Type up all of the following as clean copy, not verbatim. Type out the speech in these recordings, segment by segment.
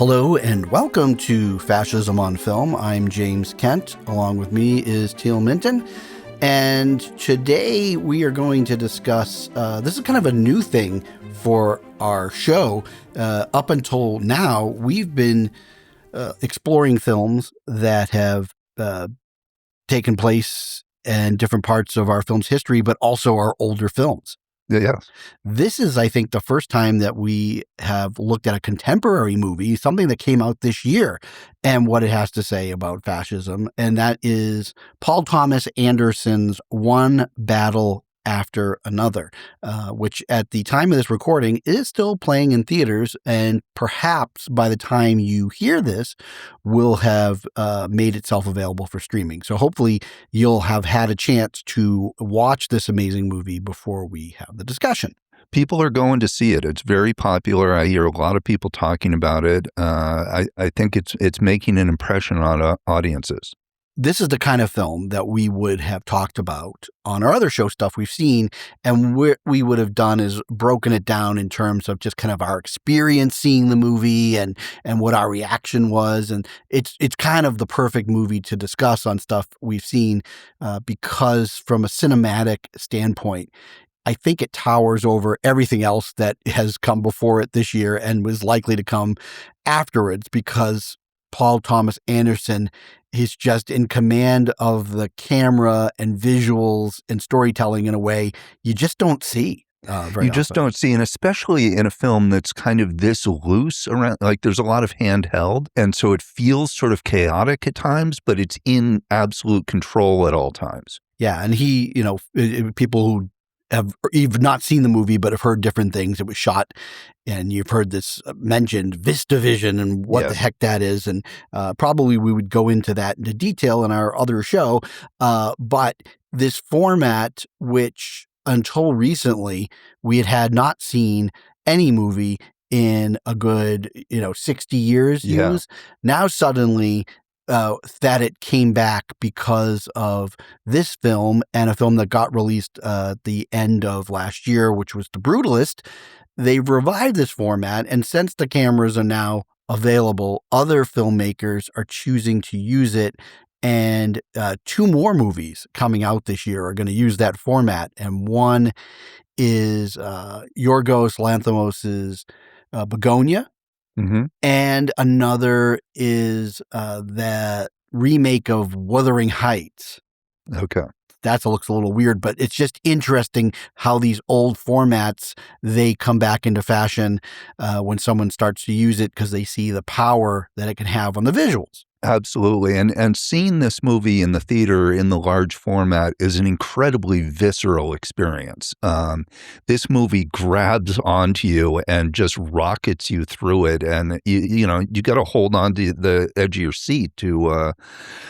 Hello and welcome to Fascism on Film. I'm James Kent. Along with me is Teal Minton. And today we are going to discuss, this is kind of a new thing for our show. Up until now, we've been exploring films that have taken place in different parts of our film's history, but also our older films. Yes. This is, I think, the first time that we have looked at a contemporary movie, something that came out this year, and what it has to say about fascism. And that is Paul Thomas Anderson's One Battle After Another, which at the time of this recording is still playing in theaters. And perhaps by the time you hear this, will have made itself available for streaming. So hopefully you'll have had a chance to watch this amazing movie before we have the discussion. People are going to see it. It's very popular. I hear a lot of people talking about it. I think it's making an impression on audiences. This is the kind of film that we would have talked about on our other show stuff we've seen. And what we would have done is broken it down in terms of just kind of our experience seeing the movie and what our reaction was. And it's kind of the perfect movie to discuss on stuff we've seen because from a cinematic standpoint, I think it towers over everything else that has come before it this year and was likely to come afterwards because Paul Thomas Anderson is just in command of the camera and visuals and storytelling in a way you just don't see. You just don't see, and especially in a film that's kind of this loose around, like there's a lot of handheld, and so it feels sort of chaotic at times, but it's in absolute control at all times. Yeah, and he, people who have even not seen the movie but have heard different things. It was shot, and you've heard this mentioned, VistaVision and what Yes. the heck that is. And probably we would go into that into detail in our other show. But this format, which until recently we had not seen any movie in a good 60 years use, now suddenly that it came back because of this film and a film that got released at the end of last year, which was The Brutalist. They've revived this format, and since the cameras are now available, other filmmakers are choosing to use it. And two more movies coming out this year are going to use that format. And one is Yorgos Lanthimos's Begonia. Mm-hmm. And another is the remake of Wuthering Heights. Okay. That looks a little weird, but it's just interesting how these old formats, they come back into fashion when someone starts to use it because they see the power that it can have on the visuals. Absolutely. And seeing this movie in the theater in the large format is an incredibly visceral experience. This movie grabs onto you and just rockets you through it. And, you got to hold on to the edge of your seat to,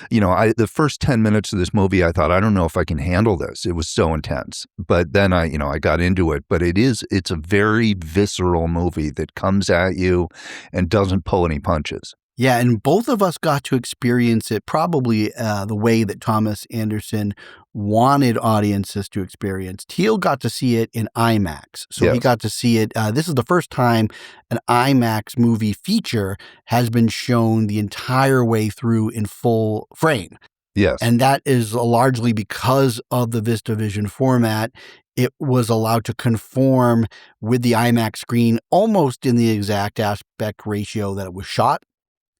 the first 10 minutes of this movie, I thought, I don't know if I can handle this. It was so intense. But then I got into it. But it's a very visceral movie that comes at you and doesn't pull any punches. Yeah, and both of us got to experience it probably the way that Thomas Anderson wanted audiences to experience. Teal got to see it in IMAX. So he got to see it. This is the first time an IMAX movie feature has been shown the entire way through in full frame. Yes. And that is largely because of the VistaVision format. It was allowed to conform with the IMAX screen almost in the exact aspect ratio that it was shot.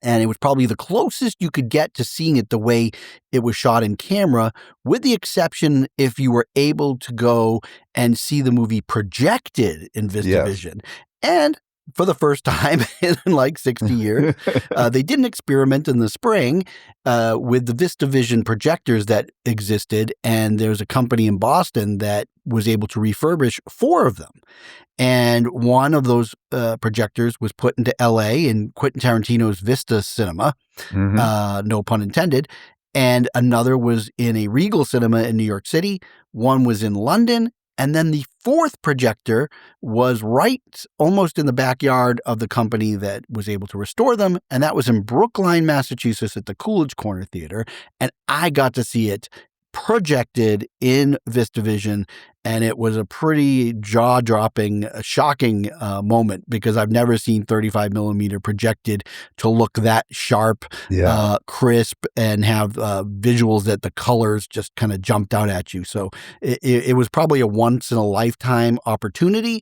And it was probably the closest you could get to seeing it the way it was shot in camera, with the exception if you were able to go and see the movie projected in VistaVision. And for the first time in like 60 years, they did an experiment in the spring with the VistaVision projectors that existed. And there's a company in Boston that was able to refurbish 4 of them. And one of those projectors was put into L.A. in Quentin Tarantino's Vista Cinema, no pun intended. And another was in a Regal Cinema in New York City. One was in London. And then the 4th projector was right almost in the backyard of the company that was able to restore them. And that was in Brookline, Massachusetts at the Coolidge Corner Theater. And I got to see it projected in VistaVision, and it was a pretty jaw-dropping, shocking moment, because I've never seen 35 millimeter projected to look that sharp, Yeah. crisp, and have visuals that the colors just kind of jumped out at you. So it was probably a once-in-a-lifetime opportunity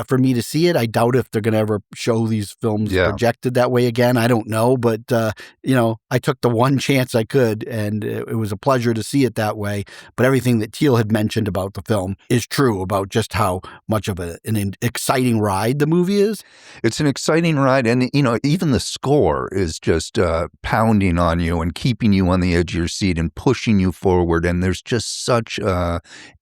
for me to see it. I doubt if they're going to ever show these films Yeah. projected that way again. I don't know, but I took the one chance I could, and it was a pleasure to see it that way. But everything that Teal had mentioned about the film is true about just how much of an exciting ride the movie is. It's an exciting ride. And, even the score is just pounding on you and keeping you on the edge of your seat and pushing you forward. And there's just such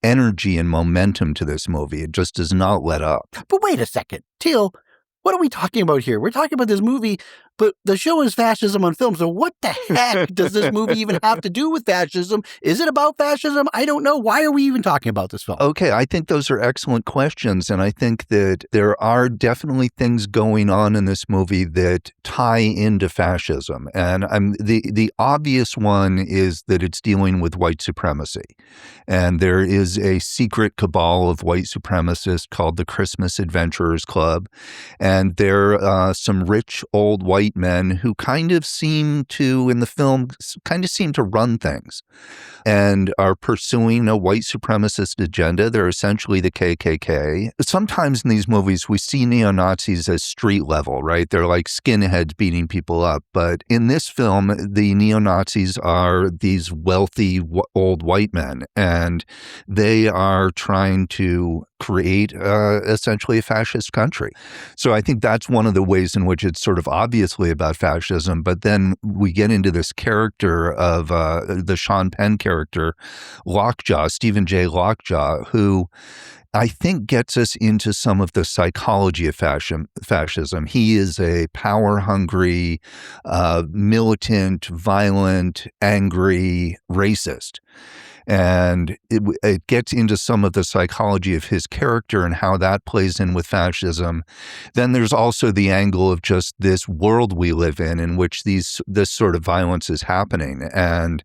energy and momentum to this movie. It just does not let up. But wait a second, Teal, what are we talking about here? We're talking about this movie, but the show is Fascism on Film. So what the heck does this movie even have to do with fascism? Is it about fascism? I don't know. Why are we even talking about this film? Okay, I think those are excellent questions. And I think that there are definitely things going on in this movie that tie into fascism. And the obvious one is that it's dealing with white supremacy. And there is a secret cabal of white supremacists called the Christmas Adventurers Club. And they're some rich old white men who kind of seem to, in the film, run things and are pursuing a white supremacist agenda. They're essentially the KKK. Sometimes in these movies, we see neo-Nazis as street level, right? They're like skinheads beating people up. But in this film, the neo-Nazis are these wealthy old white men, and they are trying to create essentially a fascist country. So I think that's one of the ways in which it's sort of obviously about fascism. But then we get into this character of the Sean Penn character, Lockjaw, Stephen J. Lockjaw, who I think gets us into some of the psychology of fascism. He is a power-hungry, militant, violent, angry racist. And it gets into some of the psychology of his character and how that plays in with fascism. Then there's also the angle of just this world we live in which this sort of violence is happening. And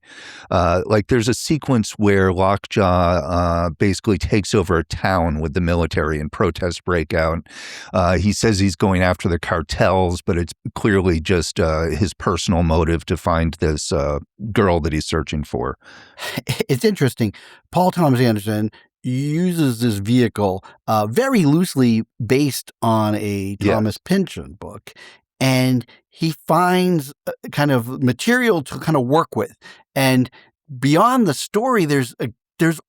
there's a sequence where Lockjaw basically takes over a town with the military and protests break out. He says he's going after the cartels, but it's clearly just his personal motive to find this girl that he's searching for. It's interesting. Paul Thomas Anderson uses this vehicle very loosely based on a Thomas Pynchon book, and he finds kind of material to kind of work with. And beyond the story, there's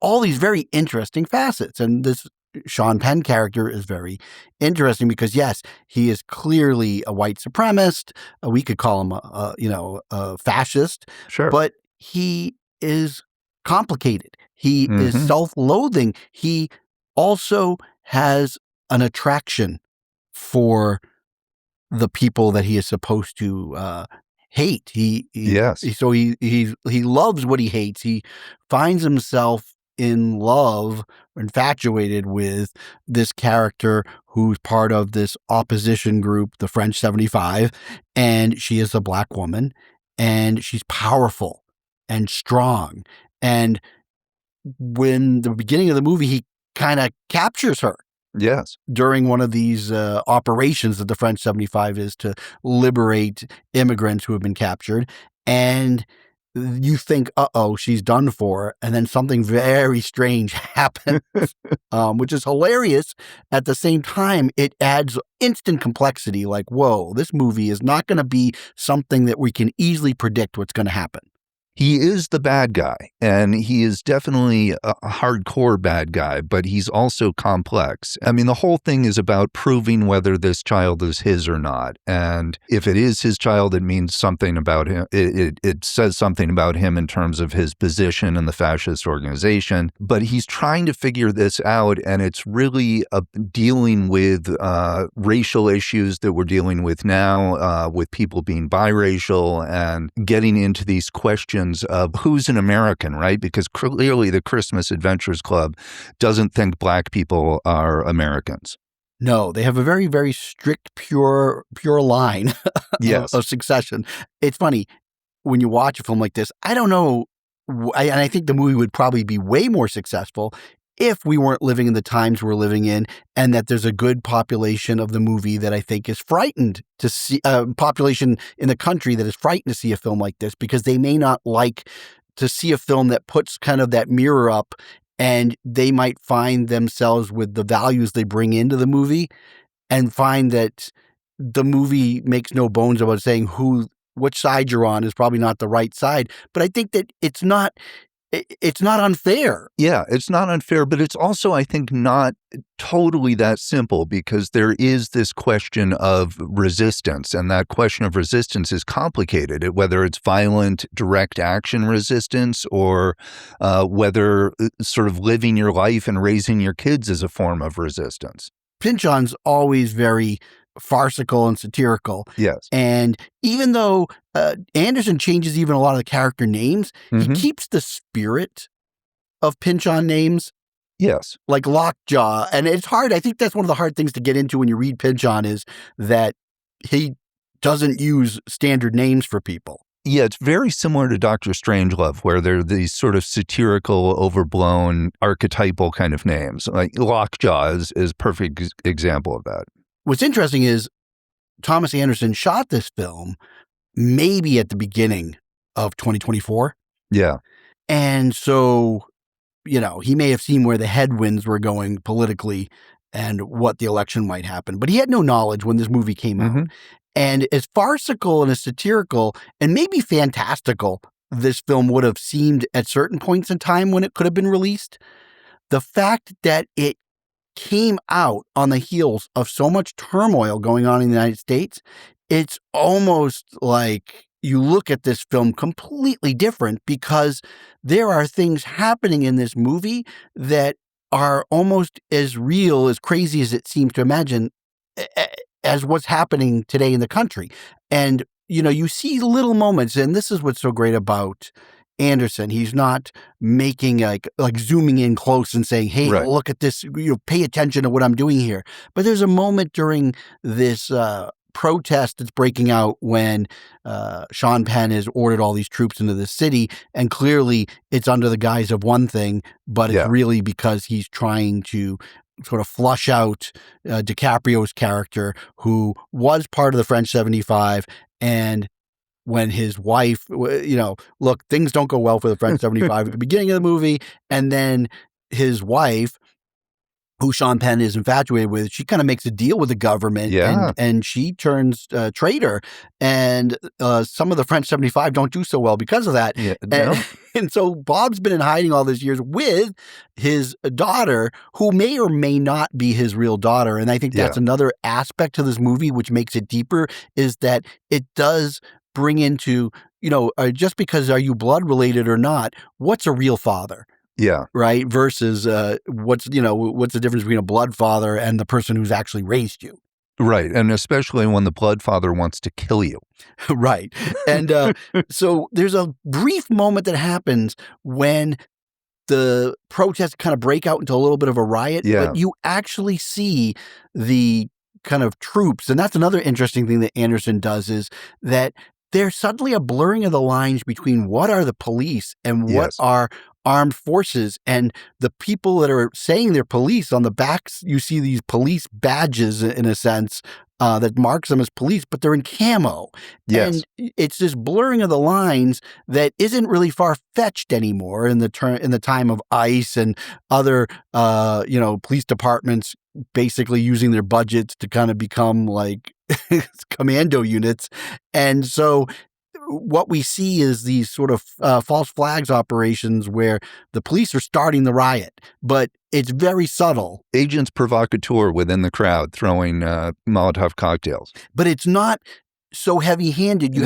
all these very interesting facets. And this Sean Penn character is very interesting because, yes, he is clearly a white supremacist. We could call him a fascist. Sure. But he is complicated. He is self-loathing. He also has an attraction for the people that he is supposed to hate. He loves what he hates. He finds himself in love, infatuated with this character who's part of this opposition group, the French 75, and she is a black woman, and she's powerful and strong. And when the beginning of the movie, he kind of captures her. Yes. During one of these operations that the French 75 is to liberate immigrants who have been captured. And you think, uh-oh, she's done for. And then something very strange happens, which is hilarious. At the same time, it adds instant complexity. Like, whoa, this movie is not going to be something that we can easily predict what's going to happen. He is the bad guy, and he is definitely a hardcore bad guy, but he's also complex. I mean, the whole thing is about proving whether this child is his or not. And if it is his child, it means something about him. It says something about him in terms of his position in the fascist organization. But he's trying to figure this out, and it's really dealing with racial issues that we're dealing with now, with people being biracial and getting into these questions of who's an American, right? Because clearly the Christmas Adventurers Club doesn't think black people are Americans. No, they have a very, very strict, pure line Yes. of succession. It's funny, when you watch a film like this, I don't know and I think the movie would probably be way more successful if we weren't living in the times we're living in, and that there's a good population of the movie that I think is frightened to see, population in the country that is frightened to see a film like this, because they may not like to see a film that puts kind of that mirror up, and they might find themselves with the values they bring into the movie and find that the movie makes no bones about saying which side you're on is probably not the right side. But I think that it's not unfair. Yeah, it's not unfair, but it's also, I think, not totally that simple, because there is this question of resistance, and that question of resistance is complicated, whether it's violent, direct action resistance, or whether sort of living your life and raising your kids is a form of resistance. Pynchon's always very farcical and satirical. Yes. And even though Anderson changes even a lot of the character names, he keeps the spirit of Pynchon names. Yes. Like Lockjaw. And it's hard. I think that's one of the hard things to get into when you read Pynchon, is that he doesn't use standard names for people. Yeah, it's very similar to Dr. Strangelove, where there are these sort of satirical, overblown, archetypal kind of names. Like Lockjaw is a perfect example of that. What's interesting is Thomas Anderson shot this film maybe at the beginning of 2024. Yeah. And so, he may have seen where the headwinds were going politically and what the election might happen. But he had no knowledge when this movie came out. And as farcical and as satirical and maybe fantastical this film would have seemed at certain points in time when it could have been released, the fact that it came out on the heels of so much turmoil going on in the United States, it's almost like you look at this film completely different, because there are things happening in this movie that are almost as real, as crazy as it seems to imagine, as what's happening today in the country. And, you see little moments, and this is what's so great about Anderson. He's not making like zooming in close and saying, hey, Right. Look at this, pay attention to what I'm doing here. But there's a moment during this protest that's breaking out when Sean Penn has ordered all these troops into the city, and clearly it's under the guise of one thing, but it's really because he's trying to sort of flush out DiCaprio's character, who was part of the French 75, and when his wife, look, things don't go well for the French 75 at the beginning of the movie, and then his wife, who Sean Penn is infatuated with, she kind of makes a deal with the government, and she turns traitor, and some of the French 75 don't do so well because of that. Yeah, and so Bob's been in hiding all these years with his daughter, who may or may not be his real daughter. And I think that's another aspect to this movie which makes it deeper, is that it does bring into, just because are you blood related or not, what's a real father? Yeah. Right. Versus what's the difference between a blood father and the person who's actually raised you? Right. And especially when the blood father wants to kill you. Right. And so there's a brief moment that happens when the protests kind of break out into a little bit of a riot, but you actually see the kind of troops. And that's another interesting thing that Anderson does, is that there's suddenly a blurring of the lines between what are the police and what are armed forces. And the people that are saying they're police, on the backs, you see these police badges, in a sense, that marks them as police, but they're in camo. Yes. And it's this blurring of the lines that isn't really far-fetched anymore in the time of ICE and other, police departments basically using their budgets to kind of become like commando units. And so what we see is these sort of false flags operations where the police are starting the riot, but it's very subtle. Agents provocateur within the crowd throwing Molotov cocktails. But it's not so heavy-handed. You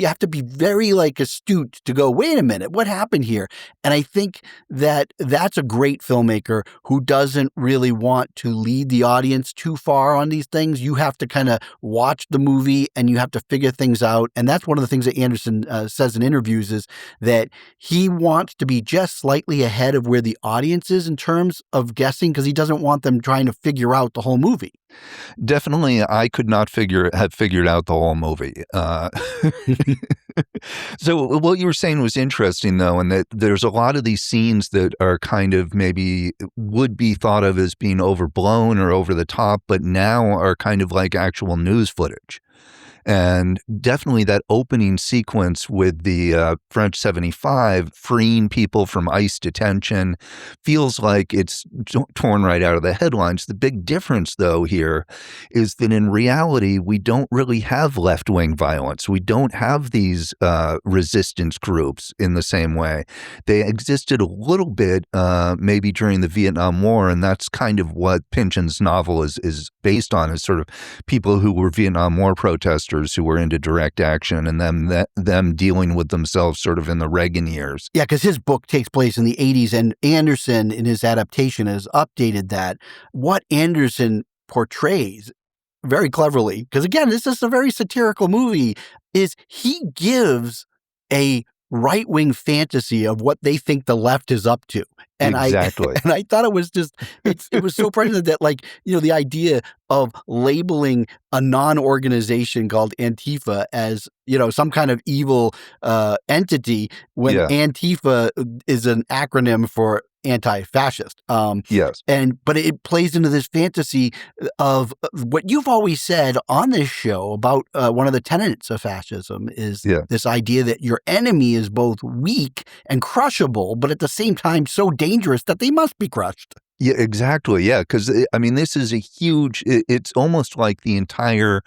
have to be very astute to go, wait a minute, what happened here? And I think that that's a great filmmaker who doesn't really want to lead the audience too far on these things. You have to kind of watch the movie and you have to figure things out. And that's one of the things that Anderson says in interviews, is that he wants to be just slightly ahead of where the audience is in terms of guessing, because he doesn't want them trying to figure out the whole movie. Definitely, I could not have figured out the whole movie. So what you were saying was interesting, though, and that there's a lot of these scenes that are kind of maybe would be thought of as being overblown or over the top, but now are kind of like actual news footage. And definitely that opening sequence with the French 75 freeing people from ICE detention feels like it's torn right out of the headlines. The big difference, though, here is that in reality, we don't really have left wing violence. We don't have these resistance groups in the same way. They existed a little bit maybe during the Vietnam War, and that's kind of what Pynchon's novel is based on, is sort of people who were Vietnam War protesters who were into direct action, and them dealing with themselves sort of in the Reagan years. Yeah, because his book takes place in the 80s, and Anderson, in his adaptation, has updated that. What Anderson portrays very cleverly, because again, this is a very satirical movie, is he gives a right-wing fantasy of what they think the left is up to. And Exactly. I thought it was just, it was so prescient that, like, the idea of labeling a non-organization called Antifa as, some kind of evil entity, when Yeah. Antifa is an acronym for anti-fascist. Yes. But it plays into this fantasy of what you've always said on this show about one of the tenets of fascism is Yeah. this idea that your enemy is both weak and crushable, but at the same time so dangerous that they must be crushed. Yeah, exactly. Yeah, because I mean, this is a huge. It's almost like the entire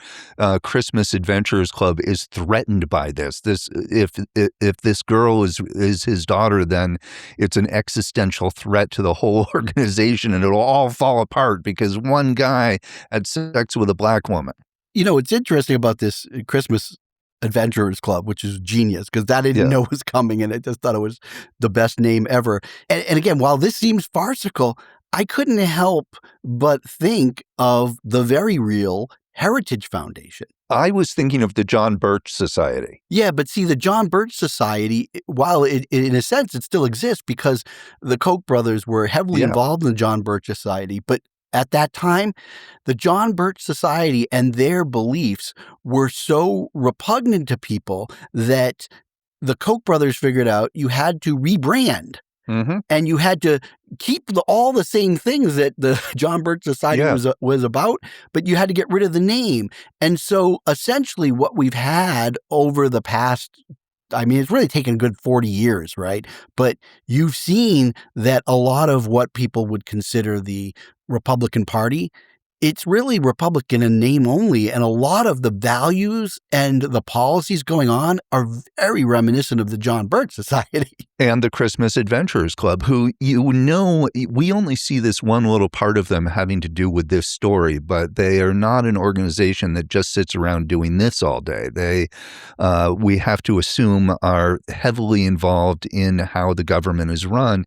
Christmas Adventurers Club is threatened by this. If this girl is his daughter, then it's an existential threat to the whole organization, and it'll all fall apart because one guy had sex with a black woman. What's interesting about this Christmas Adventurers Club, which is genius, because that I didn't Yeah. know was coming, and I just thought it was the best name ever. And again, while this seems farcical, I couldn't help but think of the very real Heritage Foundation. I was thinking of the John Birch Society. Yeah, but see, the John Birch Society, while in a sense it still exists because the Koch brothers were heavily Yeah. involved in the John Birch Society, but at that time, the John Birch Society and their beliefs were so repugnant to people that the Koch brothers figured out you had to rebrand. Mm-hmm. And you had to keep all the same things that the John Birch Society was about, but you had to get rid of the name. And so essentially what we've had over the past, I mean, it's really taken a good 40 years, right? But you've seen that a lot of what people would consider the Republican Party, it's really Republican in name only. And a lot of the values and the policies going on are very reminiscent of the John Birch Society. And the Christmas Adventurers Club, who, we only see this one little part of them having to do with this story, but they are not an organization that just sits around doing this all day. They, we have to assume, are heavily involved in how the government is run.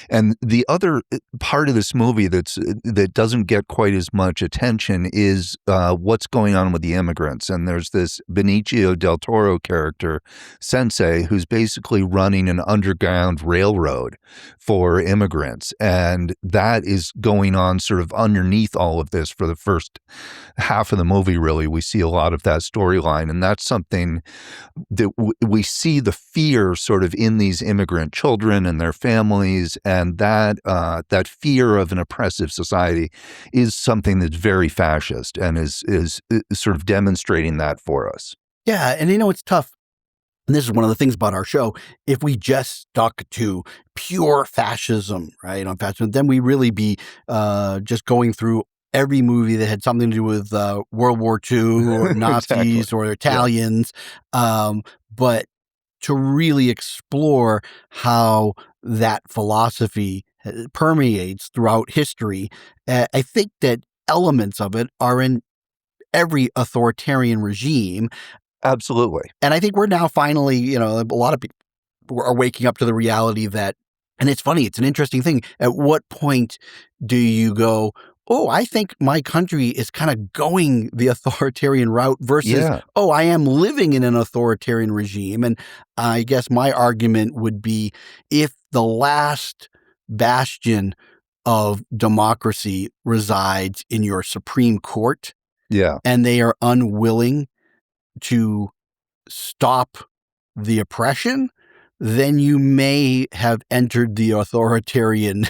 And the other part of this movie that doesn't get quite as much attention is what's going on with the immigrants. And there's this Benicio del Toro character, Sensei, who's basically running an underground railroad for immigrants. And that is going on sort of underneath all of this for the first half of the movie, really. We see a lot of that storyline. And that's something that we see the fear sort of in these immigrant children and their families. And that fear of an oppressive society is something that's very fascist and is sort of demonstrating that for us. Yeah. And it's tough. And this is one of the things about our show. If we just stuck to pure fascism, right, on fascism, then we really be just going through every movie that had something to do with World War II or Nazis Exactly. or Italians. Yeah. But to really explore how that philosophy permeates throughout history, I think that elements of it are in every authoritarian regime. Absolutely. And I think we're now finally, a lot of people are waking up to the reality that, and it's funny, it's an interesting thing. At what point do you go, oh, I think my country is kind of going the authoritarian route versus, oh, I am living in an authoritarian regime. And I guess my argument would be if the last bastion of democracy resides in your Supreme Court, Yeah. and they are unwilling to stop the oppression, then you may have entered the authoritarian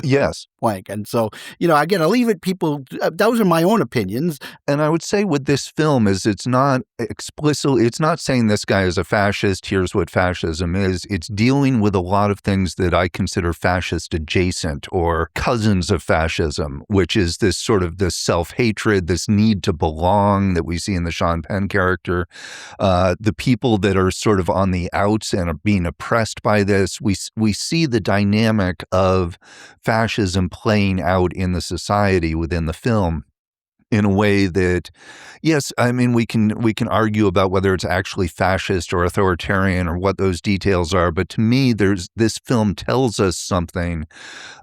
Yes. blank. And so, again, I'll leave it people. Those are my own opinions. And I would say with this film is it's not explicitly, it's not saying this guy is a fascist, here's what fascism is. It's dealing with a lot of things that I consider fascist adjacent or cousins of fascism, which is this sort of this self-hatred, this need to belong that we see in the Sean Penn character. The people that are sort of on the outs and are being oppressed by this. We see the dynamic of fascism playing out in the society within the film in a way that, yes, I mean, we can argue about whether it's actually fascist or authoritarian or what those details are. But to me, this film tells us something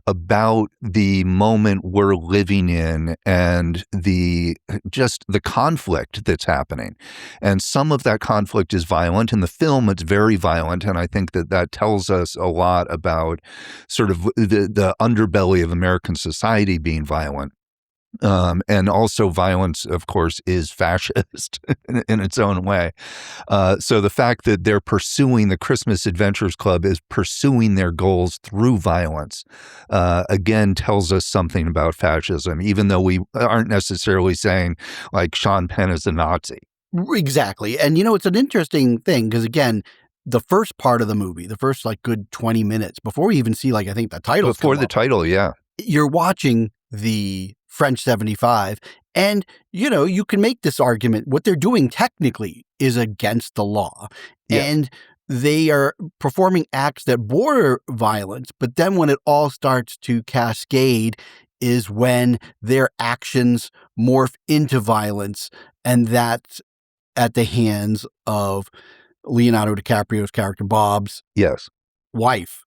about the moment we're living in and the conflict that's happening. And some of that conflict is violent. In the film, it's very violent. And I think that tells us a lot about sort of the underbelly of American society being violent. And also violence, of course, is fascist in its own way. So the fact that they're pursuing the Christmas Adventures Club is pursuing their goals through violence, again, tells us something about fascism, even though we aren't necessarily saying like Sean Penn is a Nazi. Exactly. And, it's an interesting thing because, again, the first part of the movie, the first good 20 minutes before we even see, I think the title. Before the title, yeah. You're watching the French 75, and, you can make this argument. What they're doing technically is against the law. Yes. And they are performing acts that border violence. But then when it all starts to cascade is when their actions morph into violence. And that's at the hands of Leonardo DiCaprio's character, Bob's Yes. wife.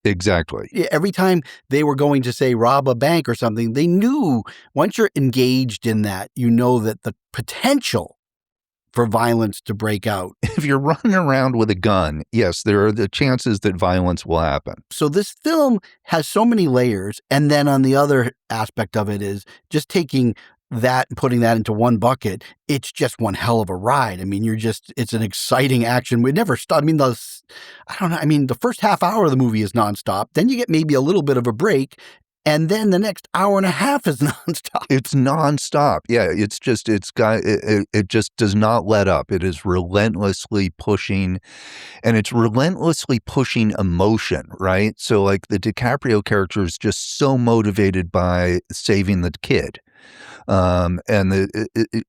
Exactly. Every time they were going to, say, rob a bank or something, they knew once you're engaged in that, that the potential for violence to break out. If you're running around with a gun, yes, there are the chances that violence will happen. So this film has so many layers. And then on the other aspect of it is just taking that and putting that into one bucket. It's just one hell of a ride. I mean, it's an exciting action. We never stop. I mean, the first half hour of the movie is nonstop. Then you get maybe a little bit of a break. And then the next hour and a half is nonstop. It's nonstop. Yeah, it just does not let up. It is relentlessly pushing, and it's relentlessly pushing emotion, right? So like the DiCaprio character is just so motivated by saving the kid. And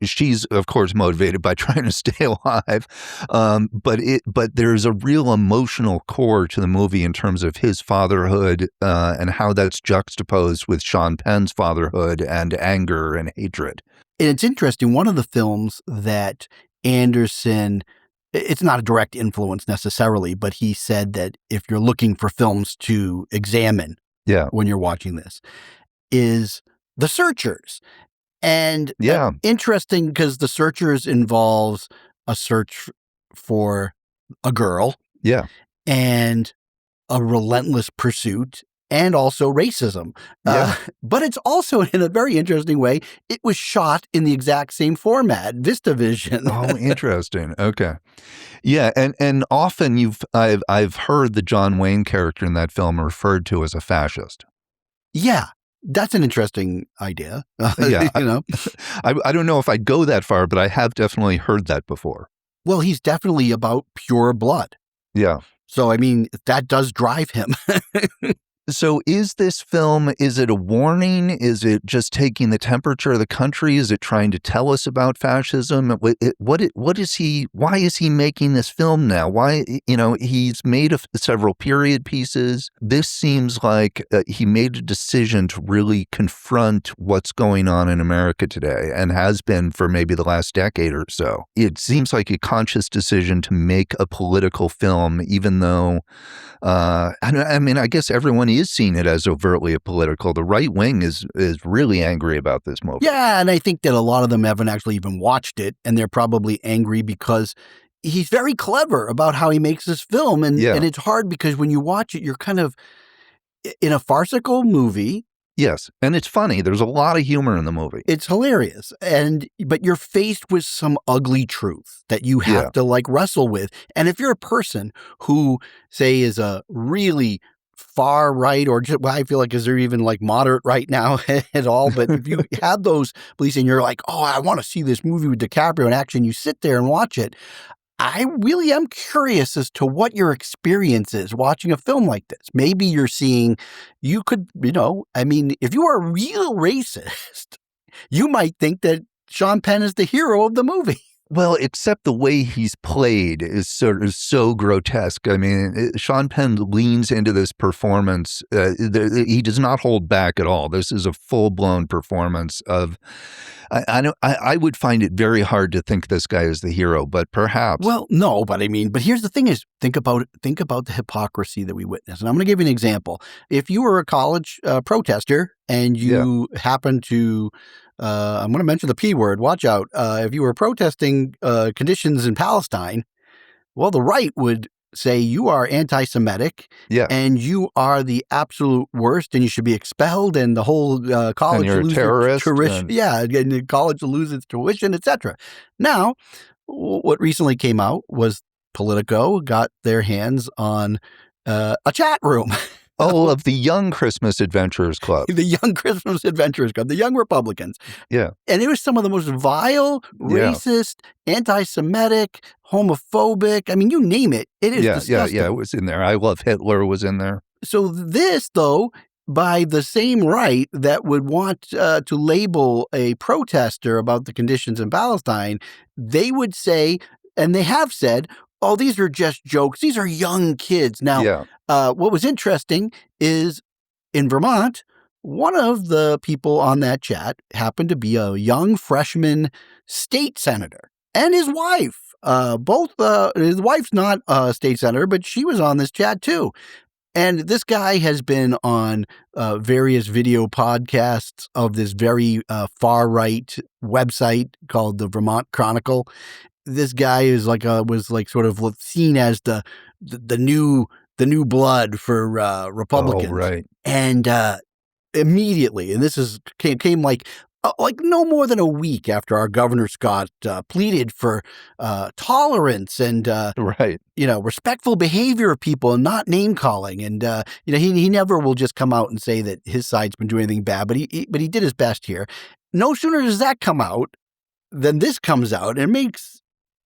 she's of course motivated by trying to stay alive. But there's a real emotional core to the movie in terms of his fatherhood, and how that's juxtaposed with Sean Penn's fatherhood and anger and hatred. And it's interesting. One of the films that Anderson, it's not a direct influence necessarily, but he said that if you're looking for films to examine when you're watching this, is The Searchers. And interesting because The Searchers involves a search for a girl. Yeah. And a relentless pursuit and also racism. But it's also, in a very interesting way, it was shot in the exact same format, VistaVision. Oh, interesting. Okay. Yeah, and often I've heard the John Wayne character in that film referred to as a fascist. Yeah. That's an interesting idea. Yeah. I don't know if I'd go that far, but I have definitely heard that before. Well, he's definitely about pure blood. Yeah. So, I mean, that does drive him. So is this film, is it a warning? Is it just taking the temperature of the country? Is it trying to tell us about fascism? What is he, why is he making this film now? Why, he's made several period pieces. This seems like he made a decision to really confront what's going on in America today and has been for maybe the last decade or so. It seems like a conscious decision to make a political film, even though, I guess everyone is seeing it as overtly political. The right wing is really angry about this movie. Yeah, and I think that a lot of them haven't actually even watched it, and they're probably angry because he's very clever about how he makes this film, and it's hard because when you watch it, you're kind of in a farcical movie. Yes, and it's funny. There's a lot of humor in the movie. It's hilarious. But you're faced with some ugly truth that you have Yeah. to like wrestle with. And if you're a person who, say, is a really far right, or just, well, I feel like, is there even like moderate right now at all? But if you have those beliefs and you're like, oh, I want to see this movie with DiCaprio in action, you sit there and watch it. I really am curious as to what your experience is watching a film like this. Maybe you're seeing, you could, I mean, if you are a real racist, you might think that Sean Penn is the hero of the movie. Well, except the way he's played is sort of so grotesque. I mean, Sean Penn leans into this performance. He does not hold back at all. This is a full-blown performance of. I would find it very hard to think this guy is the hero, but perhaps. Well, no, but here's the thing: is think about the hypocrisy that we witness. And I'm going to give you an example. If you were a college protester and you happen to I'm going to mention the P word. Watch out. If you were protesting conditions in Palestine, well, the right would say you are anti-Semitic and you are the absolute worst and you should be expelled and the whole college and you're will lose a terrorist. tuition. Yeah, and the college will lose its tuition, etc. Now, what recently came out was Politico got their hands on a chat room. Oh, of the Young Christmas Adventurers Club. The Young Christmas Adventurers Club, the Young Republicans. Yeah. And it was some of the most vile, racist, anti-Semitic, homophobic. I mean, you name it. It is disgusting. Yeah. It was in there. I Love Hitler was in there. So this, though, by the same right that would want to label a protester about the conditions in Palestine, they would say, and they have said, oh, these are just jokes. These are young kids. Now, what was interesting is in Vermont, one of the people on that chat happened to be a young freshman state senator and his wife. His wife's not a state senator, but she was on this chat too. And this guy has been on various video podcasts of this very far-right website called the Vermont Chronicle. This guy is was sort of seen as the new blood for Republicans. Oh, right. And immediately, and this came like no more than a week after our Governor Scott pleaded for tolerance and respectful behavior of people and not name calling. And he never will just come out and say that his side's been doing anything bad, but he did his best here. No sooner does that come out than this comes out, and it makes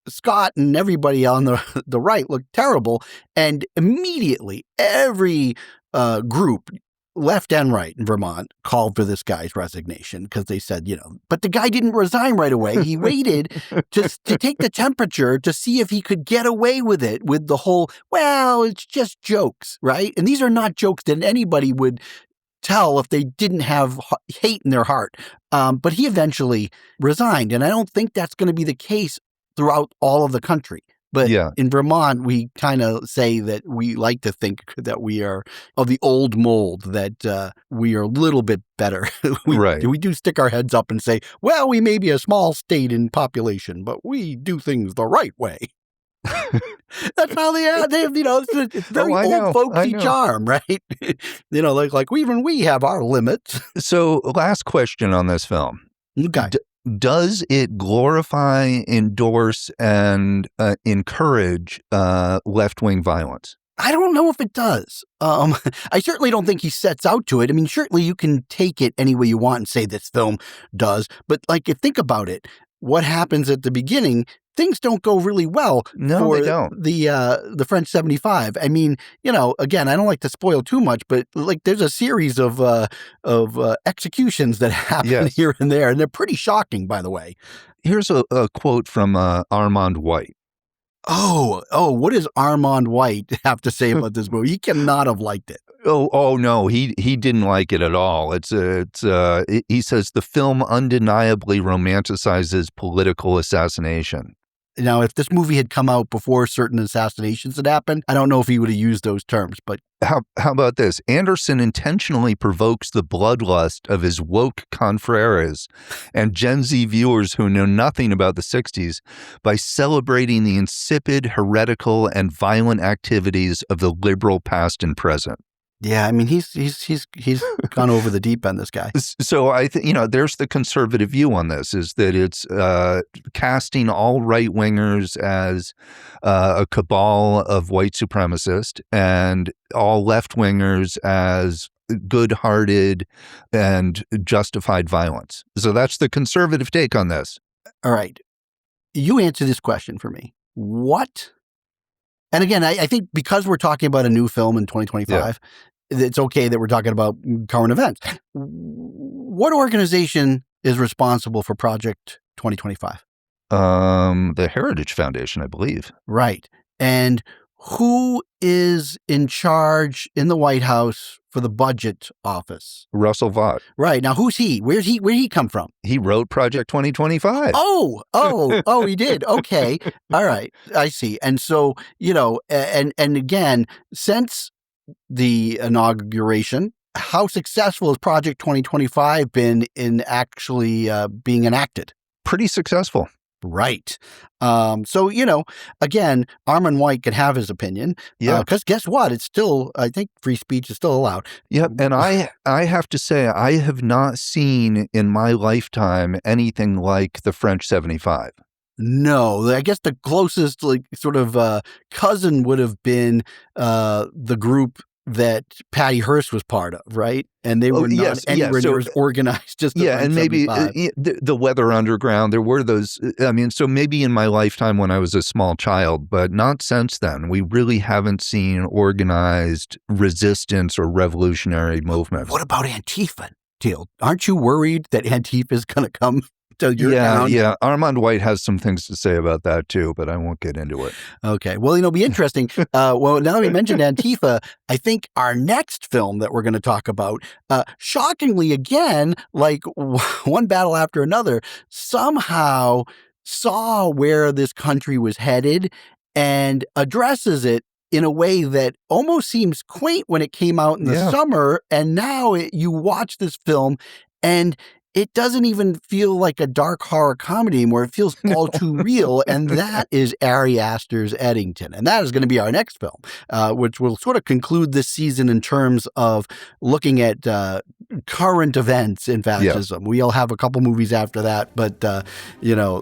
Scott and everybody on the right look terrible. And immediately, every group, left and right in Vermont, called for this guy's resignation because they said, but the guy didn't resign right away. He waited to take the temperature to see if he could get away with it, with the whole, well, it's just jokes, right? And these are not jokes that anybody would tell if they didn't have hate in their heart. But he eventually resigned. And I don't think that's going to be the case throughout all of the country. But in Vermont, we kind of say that we like to think that we are of the old mold, that we are a little bit better. We do stick our heads up and say, well, we may be a small state in population, but we do things the right way. That's how they have, it's very old folksy charm, right? Even we have our limits. So last question on this film. Okay. Does it glorify, endorse, and encourage left-wing violence? I don't know if it does. I certainly don't think he sets out to it. I mean, certainly you can take it any way you want and say this film does. But think about it. What happens at the beginning, things don't go really well for they don't. The French 75. I mean, again, I don't like to spoil too much, but there's a series of executions that happen here and there, and they're pretty shocking, by the way. Here's a quote from Armand White. Oh, what does Armand White have to say about this movie? He cannot have liked it. Oh no, he didn't like it at all. He says the film undeniably romanticizes political assassination. Now, if this movie had come out before certain assassinations had happened, I don't know if he would have used those terms, but how about this? Anderson intentionally provokes the bloodlust of his woke confreres and Gen Z viewers who know nothing about the 60s by celebrating the insipid, heretical, and violent activities of the liberal past and present. Yeah, I mean, he's gone over the deep end, this guy. So I think, there's the conservative view on this, is that it's casting all right wingers as a cabal of white supremacists and all left wingers as good-hearted and justified violence. So that's the conservative take on this. All right. You answer this question for me. What? And again, I think because we're talking about a new film in 2025, it's okay that we're talking about current events. What organization is responsible for Project 2025? The Heritage Foundation, I believe. Right. And who is in charge in the White House for the budget office? Russell Vought. Right. Now, who's he? Where'd he come from? He wrote Project 2025. Oh, he did. Okay. All right. I see. And so, and again, since the inauguration, how successful has Project 2025 been in actually being enacted? Pretty successful. Right. So, again, Armand White can have his opinion. Yeah. Because guess what? It's still, I think free speech is still allowed. Yeah. And I have to say, I have not seen in my lifetime anything like the French 75. No, I guess the closest cousin would have been the group that Patty Hearst was part of, right? And they were not anywhere near as organized. And maybe the Weather Underground. There were those. I mean, so maybe in my lifetime when I was a small child, but not since then. We really haven't seen organized resistance or revolutionary movements. What about Antifa, Teal? Aren't you worried that Antifa is going to come to your town? Yeah. Armand White has some things to say about that too, but I won't get into it. Okay. Well, it'll be interesting. Well, now that we mentioned Antifa, I think our next film that we're going to talk about, shockingly again, like one battle after another, somehow saw where this country was headed and addresses it in a way that almost seems quaint when it came out in the summer. And now you watch this film and it doesn't even feel like a dark horror comedy anymore. It feels all too real. And that is Ari Aster's Eddington. And that is going to be our next film, which will sort of conclude this season in terms of looking at current events in fascism. Yeah. We'll have a couple movies after that. But,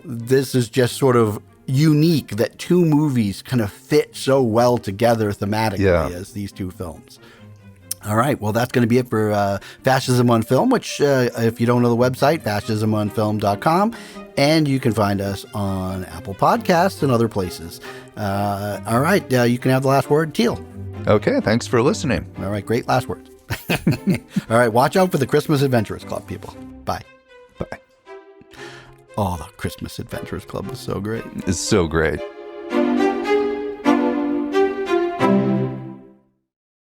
this is just sort of unique that two movies kind of fit so well together thematically as these two films. All right. Well, that's going to be it for Fascism on Film, which, if you don't know the website, fascismonfilm.com. And you can find us on Apple Podcasts and other places. All right. You can have the last word, Teal. Okay. Thanks for listening. All right. Great last words. All right. Watch out for the Christmas Adventurers Club, people. Bye. Bye. Oh, the Christmas Adventurers Club was so great. It's so great.